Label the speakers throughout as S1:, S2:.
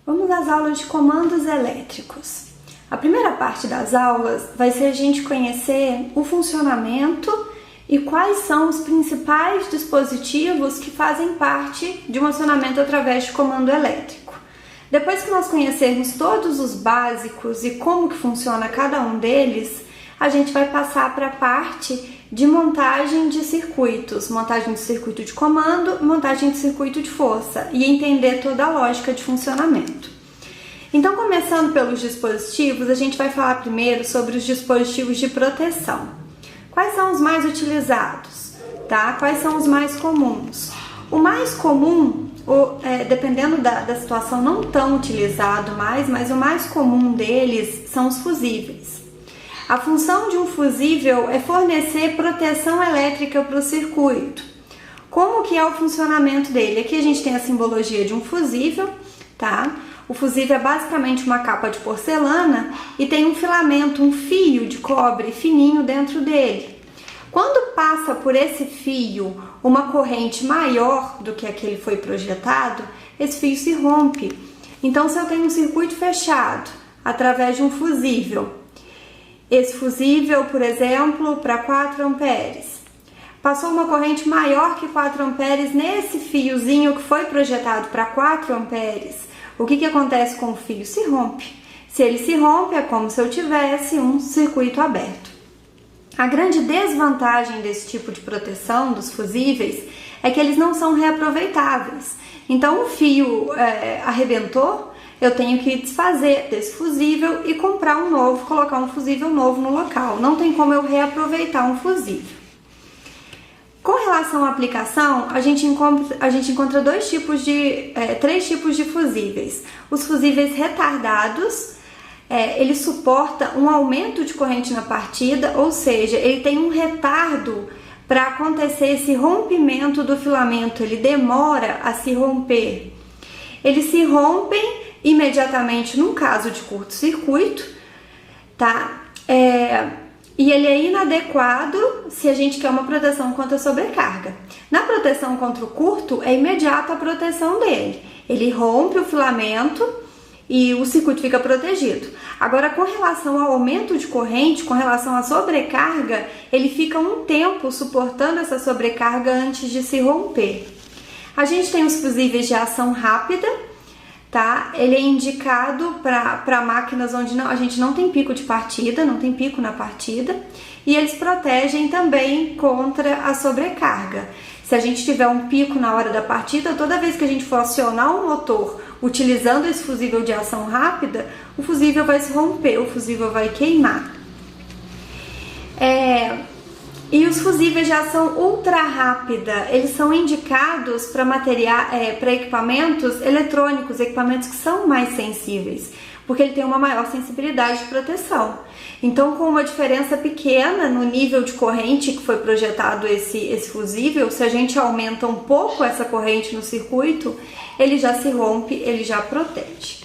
S1: Vamos às aulas de comandos elétricos. A primeira parte das aulas vai ser a gente conhecer o funcionamento e quais são os principais dispositivos que fazem parte de um acionamento através de comando elétrico. Depois que nós conhecermos todos os básicos e como que funciona cada um deles, a gente vai passar para a parte de montagem de circuitos, montagem de circuito de comando, montagem de circuito de força e entender toda a lógica de funcionamento. Então, começando pelos dispositivos, a gente vai falar primeiro sobre os dispositivos de proteção. Quais são os mais utilizados? Tá? Quais são os mais comuns? O mais comum, dependendo da situação, não tão utilizado mais, mas o mais comum deles são os fusíveis. A função de um fusível é fornecer proteção elétrica para o circuito. Como que é o funcionamento dele? Aqui a gente tem a simbologia de um fusível, tá? O fusível é basicamente uma capa de porcelana e tem um filamento, um fio de cobre fininho dentro dele. Quando passa por esse fio uma corrente maior do que a que ele foi projetado, esse fio se rompe. Então, se eu tenho um circuito fechado através de um fusível, esse fusível, por exemplo, para 4 amperes, passou uma corrente maior que 4 amperes nesse fiozinho que foi projetado para 4 amperes, o que acontece com o fio? Se rompe. Se ele se rompe, é como se eu tivesse um circuito aberto. A grande desvantagem desse tipo de proteção dos fusíveis é que eles não são reaproveitáveis. Então, o fio arrebentou, eu tenho que desfazer desse fusível e comprar um novo, colocar um fusível novo no local. Não tem como eu reaproveitar um fusível. Com relação à aplicação, a gente encontra três tipos de fusíveis. Os fusíveis retardados, ele suporta um aumento de corrente na partida, ou seja, ele tem um retardo para acontecer esse rompimento do filamento, ele demora a se romper. Eles se rompem imediatamente num caso de curto-circuito, tá? E ele é inadequado se a gente quer uma proteção contra a sobrecarga. Na proteção contra o curto, é imediata a proteção dele. Ele rompe o filamento e o circuito fica protegido. Agora, com relação ao aumento de corrente, com relação à sobrecarga, ele fica um tempo suportando essa sobrecarga antes de se romper. A gente tem os fusíveis de ação rápida, tá? Ele é indicado para máquinas onde a gente não tem pico de partida, não tem pico na partida, e eles protegem também contra a sobrecarga. Se a gente tiver um pico na hora da partida, toda vez que a gente for acionar o motor utilizando esse fusível de ação rápida, o fusível vai se romper, o fusível vai queimar. E os fusíveis de ação ultra rápida, eles são indicados para equipamentos eletrônicos, equipamentos que são mais sensíveis, porque ele tem uma maior sensibilidade de proteção. Então, com uma diferença pequena no nível de corrente que foi projetado esse fusível, se a gente aumenta um pouco essa corrente no circuito, ele já se rompe, ele já protege.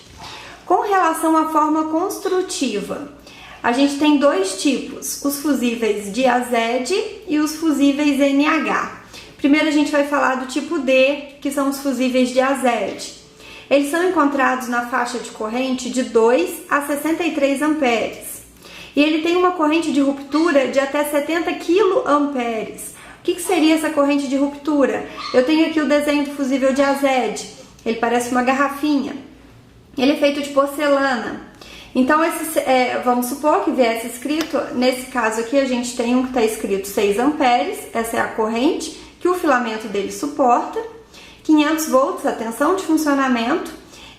S1: Com relação à forma construtiva, a gente tem dois tipos, os fusíveis de AZED e os fusíveis NH. Primeiro a gente vai falar do tipo D, que são os fusíveis de AZED. Eles são encontrados na faixa de corrente de 2 a 63 amperes. E ele tem uma corrente de ruptura de até 70 kA. O que seria essa corrente de ruptura? Eu tenho aqui o desenho do fusível de AZED. Ele parece uma garrafinha. Ele é feito de porcelana. Então, vamos supor que viesse escrito, nesse caso aqui a gente tem um que está escrito 6 amperes, essa é a corrente que o filamento dele suporta, 500 volts, a tensão de funcionamento,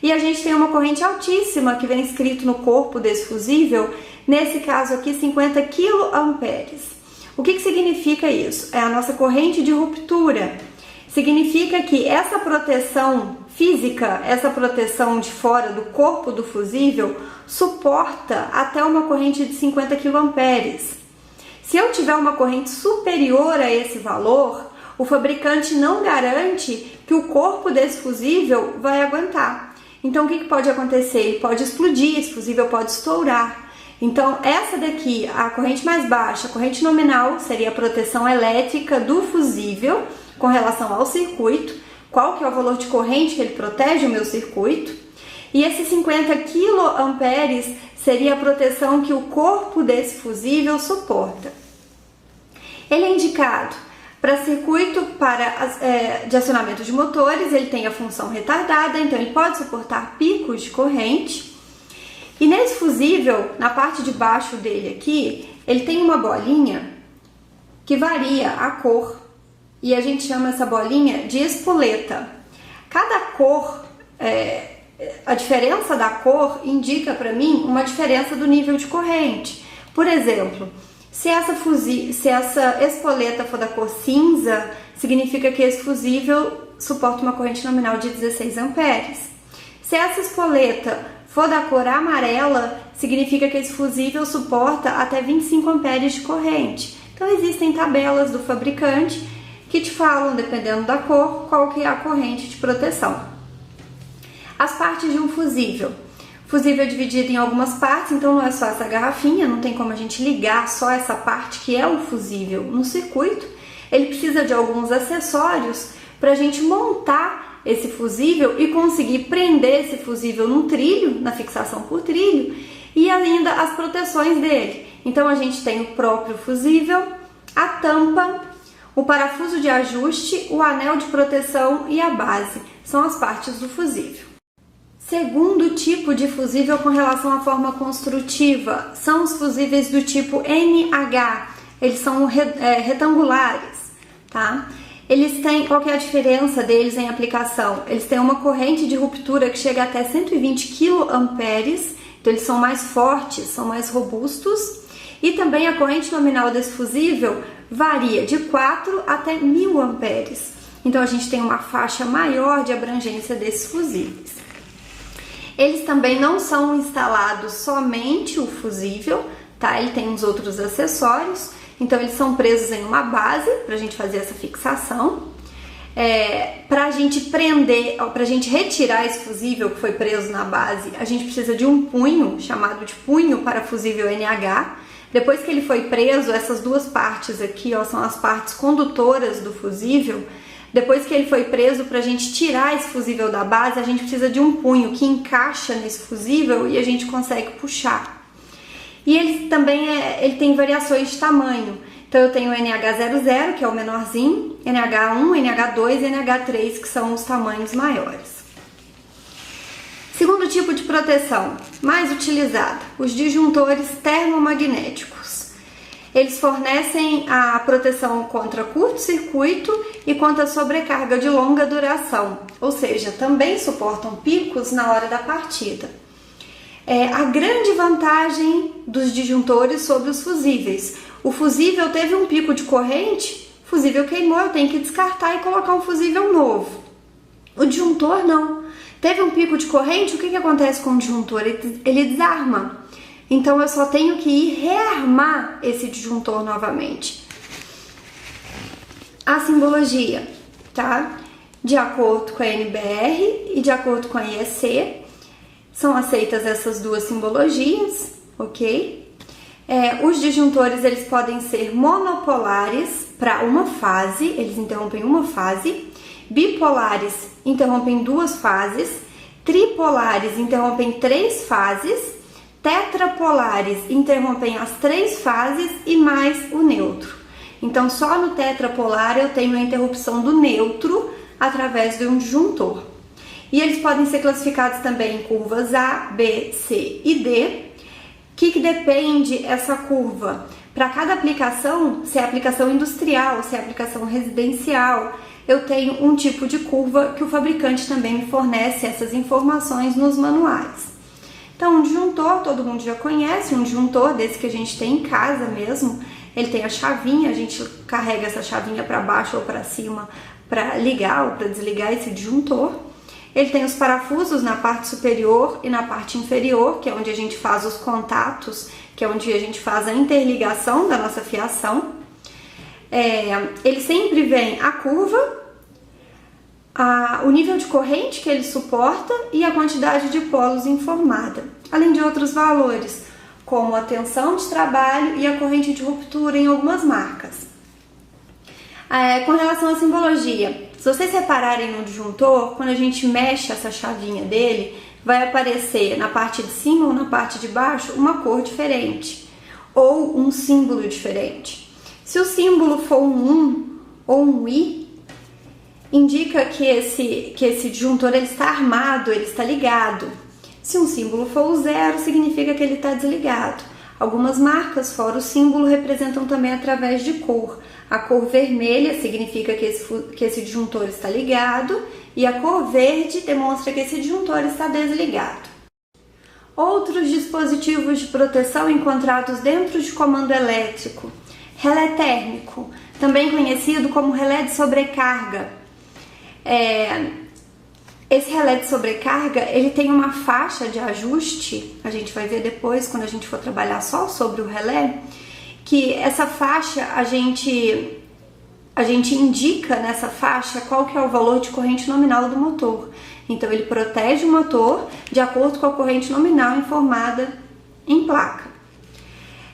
S1: e a gente tem uma corrente altíssima que vem escrito no corpo desse fusível, nesse caso aqui 50 kA. O que significa isso? É a nossa corrente de ruptura. Significa que essa proteção física, essa proteção de fora do corpo do fusível, suporta até uma corrente de 50 kA. Se eu tiver uma corrente superior a esse valor, o fabricante não garante que o corpo desse fusível vai aguentar. Então, o que pode acontecer? Ele pode explodir, esse fusível pode estourar. Então, essa daqui, a corrente mais baixa, a corrente nominal, seria a proteção elétrica do fusível com relação ao circuito. Qual que é o valor de corrente que ele protege o meu circuito? E esses 50 kA seria a proteção que o corpo desse fusível suporta. Ele é indicado para circuito de acionamento de motores, ele tem a função retardada, então ele pode suportar picos de corrente. E nesse fusível, na parte de baixo dele aqui, ele tem uma bolinha que varia a cor e a gente chama essa bolinha de espoleta. Cada cor, a diferença da cor indica para mim uma diferença do nível de corrente. Por exemplo, se essa espoleta for da cor cinza, significa que esse fusível suporta uma corrente nominal de 16 amperes. Se essa espoleta for da cor amarela, significa que esse fusível suporta até 25 amperes de corrente. Então existem tabelas do fabricante que te falam, dependendo da cor, qual que é a corrente de proteção. As partes de um fusível. O fusível é dividido em algumas partes, então não é só essa garrafinha, não tem como a gente ligar só essa parte que é o fusível no circuito. Ele precisa de alguns acessórios para a gente montar esse fusível e conseguir prender esse fusível num trilho, na fixação por trilho, e ainda as proteções dele. Então a gente tem o próprio fusível, a tampa, o parafuso de ajuste, o anel de proteção e a base. São as partes do fusível. Segundo tipo de fusível com relação à forma construtiva são os fusíveis do tipo NH. Eles são retangulares, tá? Eles têm, qual que é a diferença deles em aplicação? Eles têm uma corrente de ruptura que chega até 120 kA, então eles são mais fortes, são mais robustos. E também a corrente nominal desse fusível varia de 4 até 1000 amperes. Então a gente tem uma faixa maior de abrangência desses fusíveis. Eles também não são instalados somente o fusível, tá? Ele tem uns outros acessórios, então eles são presos em uma base para a gente fazer essa fixação. Para a gente prender, para a gente retirar esse fusível que foi preso na base, a gente precisa de um punho, chamado de punho para fusível NH. Depois que ele foi preso, essas duas partes aqui, ó, são as partes condutoras do fusível. Depois que ele foi preso, para a gente tirar esse fusível da base, a gente precisa de um punho que encaixa nesse fusível e a gente consegue puxar. E ele também ele tem variações de tamanho. Então eu tenho o NH00, que é o menorzinho, NH1, NH2 e NH3, que são os tamanhos maiores. Segundo tipo de proteção, mais utilizado, os disjuntores termomagnéticos. Eles fornecem a proteção contra curto-circuito e contra sobrecarga de longa duração, ou seja, também suportam picos na hora da partida. A grande vantagem dos disjuntores sobre os fusíveis. O fusível teve um pico de corrente, o fusível queimou, eu tenho que descartar e colocar um fusível novo. O disjuntor não. Teve um pico de corrente, o que acontece com o disjuntor? Ele desarma. Então eu só tenho que ir rearmar esse disjuntor novamente. A simbologia, tá? De acordo com a NBR e de acordo com a IEC, são aceitas essas duas simbologias, ok? Os disjuntores, eles podem ser monopolares para uma fase, eles interrompem uma fase, bipolares interrompem duas fases, tripolares interrompem 3 fases, tetrapolares interrompem as 3 fases e mais o neutro. Então só no tetrapolar eu tenho a interrupção do neutro através de um disjuntor. E eles podem ser classificados também em curvas A, B, C e D. Que depende essa curva? Para cada aplicação, se é aplicação industrial, se é aplicação residencial, eu tenho um tipo de curva que o fabricante também me fornece essas informações nos manuais. Então, um disjuntor, todo mundo já conhece, um disjuntor desse que a gente tem em casa mesmo, ele tem a chavinha, a gente carrega essa chavinha para baixo ou para cima para ligar ou para desligar esse disjuntor. Ele tem os parafusos na parte superior e na parte inferior, que é onde a gente faz os contatos, que é onde a gente faz a interligação da nossa fiação. Ele sempre vem a curva, o nível de corrente que ele suporta e a quantidade de polos informada, além de outros valores, como a tensão de trabalho e a corrente de ruptura em algumas marcas. Com relação à simbologia, se vocês repararem no disjuntor, quando a gente mexe essa chavinha dele, vai aparecer na parte de cima ou na parte de baixo uma cor diferente ou um símbolo diferente. Se o símbolo for um 1 ou um I, indica que esse disjuntor ele está armado, ele está ligado. Se um símbolo for o 0, significa que ele está desligado. Algumas marcas, fora o símbolo, representam também através de cor. A cor vermelha significa que esse disjuntor está ligado e a cor verde demonstra que esse disjuntor está desligado. Outros dispositivos de proteção encontrados dentro de comando elétrico. Relé térmico, também conhecido como relé de sobrecarga. Esse relé de sobrecarga, ele tem uma faixa de ajuste, a gente vai ver depois quando a gente for trabalhar só sobre o relé, que essa faixa a gente indica nessa faixa qual que é o valor de corrente nominal do motor. Então ele protege o motor de acordo com a corrente nominal informada em placa.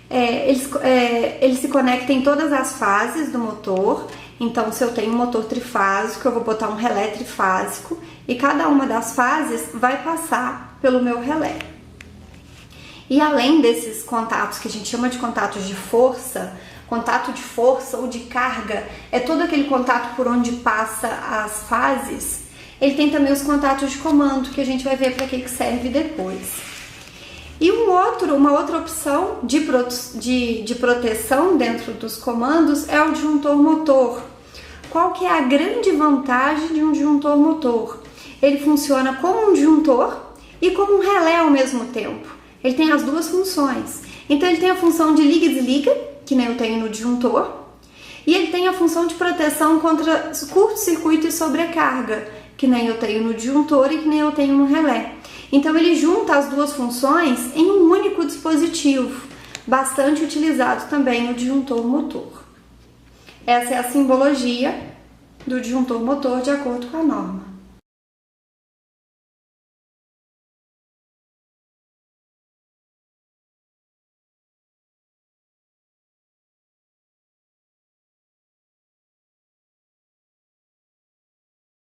S1: Ele se conecta em todas as fases do motor. Então, se eu tenho um motor trifásico, eu vou botar um relé trifásico e cada uma das fases vai passar pelo meu relé. E além desses contatos que a gente chama de contatos de força, contato de força ou de carga é todo aquele contato por onde passa as fases. Ele tem também os contatos de comando, que a gente vai ver para que serve depois. E uma outra opção de proteção dentro dos comandos é o disjuntor motor. Qual que é a grande vantagem de um disjuntor motor? Ele funciona como um disjuntor e como um relé ao mesmo tempo. Ele tem as duas funções. Então ele tem a função de liga e desliga, que nem eu tenho no disjuntor, e ele tem a função de proteção contra curto-circuito e sobrecarga, que nem eu tenho no disjuntor e que nem eu tenho no relé. Então ele junta as duas funções em um único dispositivo, bastante utilizado também no disjuntor motor. Essa é a simbologia do disjuntor motor de acordo com a norma.